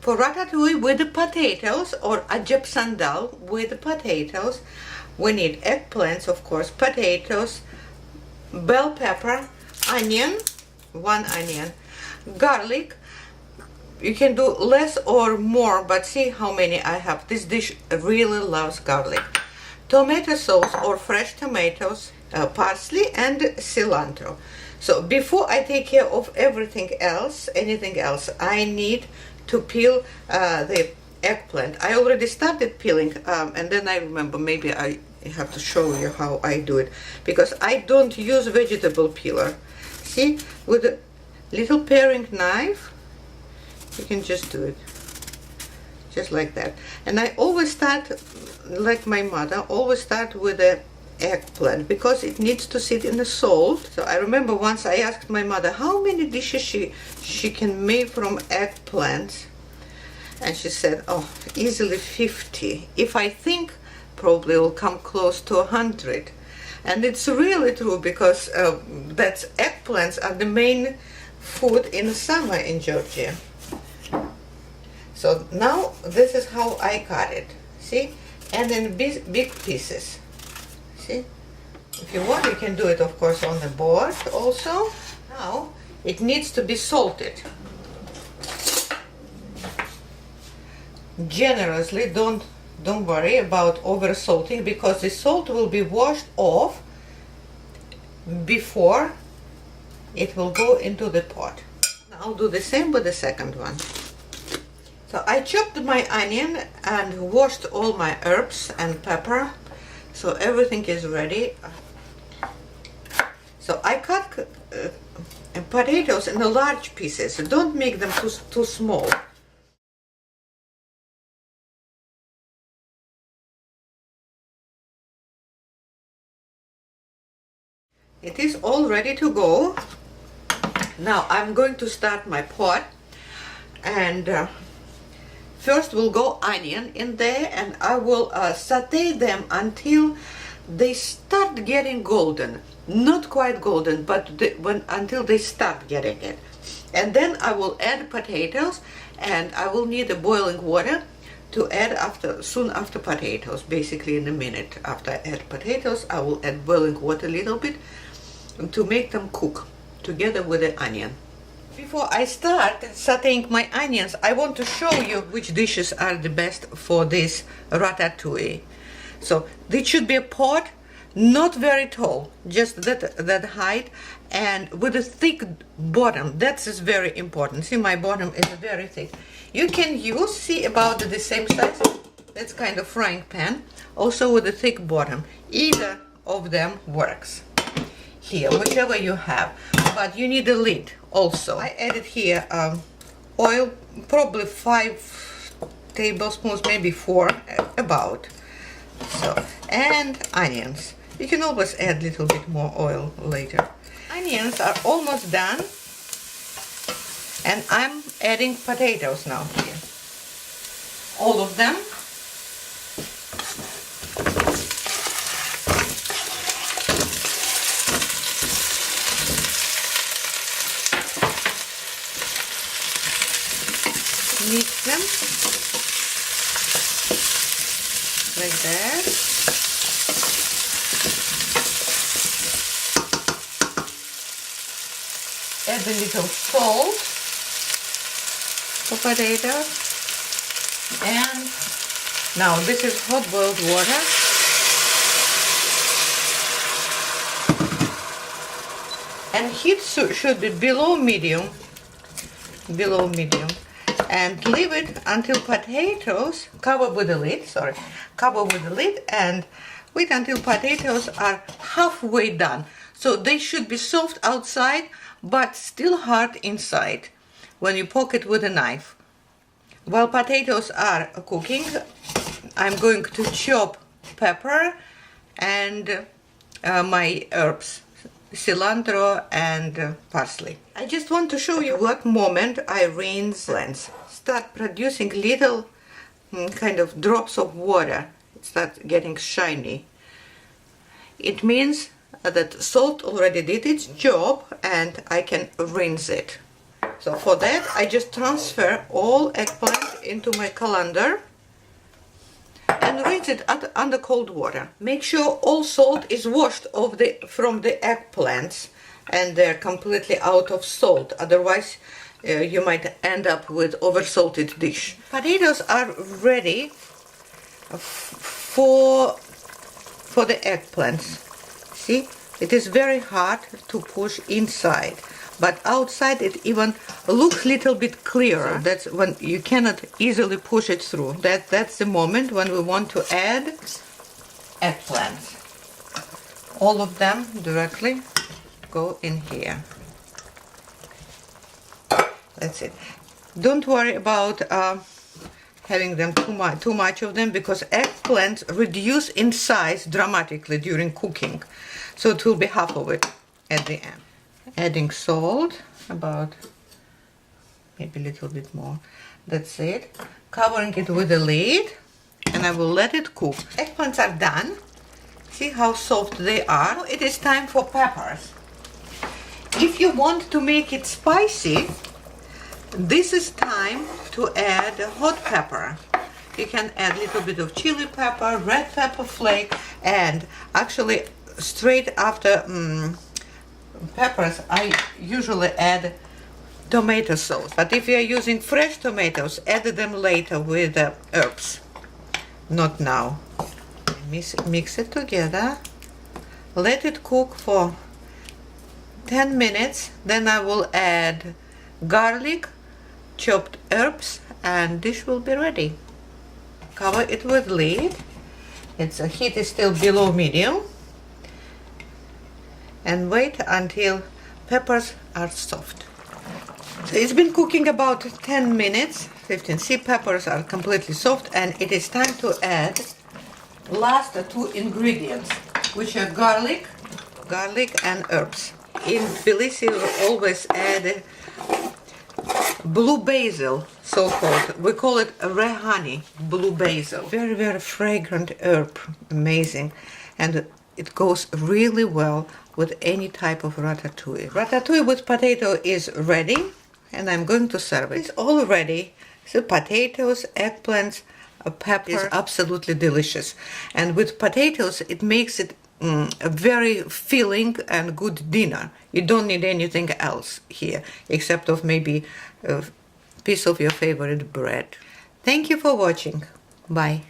For ratatouille with the potatoes, or Ajapsandal with the potatoes, we need eggplants, of course, potatoes, bell pepper, onion, 1 onion, garlic. You can do less or more, but see how many I have. This dish really loves garlic. Tomato sauce or fresh tomatoes, parsley, and cilantro. So before I take care of everything else, anything else, I need to peel the eggplant. I already started peeling, and then I remember maybe I have to show you how I do it, because I don't use vegetable peeler. See, with a little paring knife, you can just do it, just like that. And I always start, like my mother, always start with the eggplant, because it needs to sit in the salt. So I remember once I asked my mother how many dishes she can make from eggplants, and she said, oh, easily 50. If I think, probably will come close to 100. And it's really true, because that's eggplants are the main food in summer in Georgia. So now this is how I cut it, see, and in big pieces. See, if you want, you can do it, of course, on the board also. Now it needs to be salted generously. Don't worry about over salting, because the salt will be washed off before it will go into the pot. Now I'll do the same with the second one. So I chopped my onion and washed all my herbs and pepper, so everything is ready. So I cut potatoes in large pieces. Don't make them too small. It is all ready to go. Now I'm going to start my pot, and first we'll go onion in there, and I will saute them until they start getting golden. Not quite golden, but until they start getting it. And then I will add potatoes, and I will need the boiling water to add soon after potatoes, basically in a minute after I add potatoes. I will add boiling water a little bit to make them cook together with the onion. Before I start sauteing my onions, I want to show you which dishes are the best for this ratatouille. So this should be a pot, not very tall, just that height, and with a thick bottom. That is very important. See, my bottom is very thick. You can use, see, about the same size, that's kind of frying pan, also with a thick bottom. Either of them works here, whichever you have, but you need a lid also. I added here oil, probably 5 tablespoons, maybe 4, about. So, and onions. You can always add a little bit more oil later. Onions are almost done, and I'm adding potatoes now here. All of them. Mix them like that. Add a little salt for potatoes, and now this is hot boiled water. And heat should be below medium, and leave it until potatoes, cover with the lid, and wait until potatoes are halfway done. So they should be soft outside, but still hard inside when you poke it with a knife. While potatoes are cooking, I'm going to chop pepper and my herbs, cilantro and parsley. I just want to show you what moment I rinse lens. Start producing little kind of drops of water. It starts getting shiny. It means that salt already did its job and I can rinse it. So for that I just transfer all eggplant into my colander and rinse it under cold water. Make sure all salt is washed off from the eggplants and they're completely out of salt. Otherwise, you might end up with oversalted dish. Potatoes are ready for the eggplants. See, it is very hard to push inside, but outside it even looks a little bit clearer. So that's when you cannot easily push it through. That's the moment when we want to add eggplants. All of them directly go in here. That's it. Don't worry about having them too much of them, because eggplants reduce in size dramatically during cooking. So it will be half of it at the end. Adding salt, about maybe a little bit more. That's it. Covering it with a lid, and I will let it cook. Eggplants are done. See how soft they are. Now it is time for peppers. If you want to make it spicy, this is time to add hot pepper. You can add a little bit of chili pepper, red pepper flake, and actually straight after peppers I usually add tomato sauce. But if you are using fresh tomatoes, add them later with herbs, not now. Mix it together, let it cook for 10 minutes, then I will add garlic, chopped herbs, and dish will be ready. Cover it with lid. Its heat is still below medium, and wait until peppers are soft. So it's been cooking about 10 minutes, 15. See, peppers are completely soft, and it is time to add last two ingredients, which are garlic and herbs. In Tbilisi we always add blue basil, so-called. We call it rehani, blue basil. Very, very fragrant herb, amazing. And it goes really well with any type of ratatouille. Ratatouille with potato is ready, and I'm going to serve it. It's all ready. So potatoes, eggplants, pepper is absolutely delicious. And with potatoes, it makes it a very filling and good dinner. You don't need anything else here, except of maybe a piece of your favorite bread. Thank you for watching. Bye.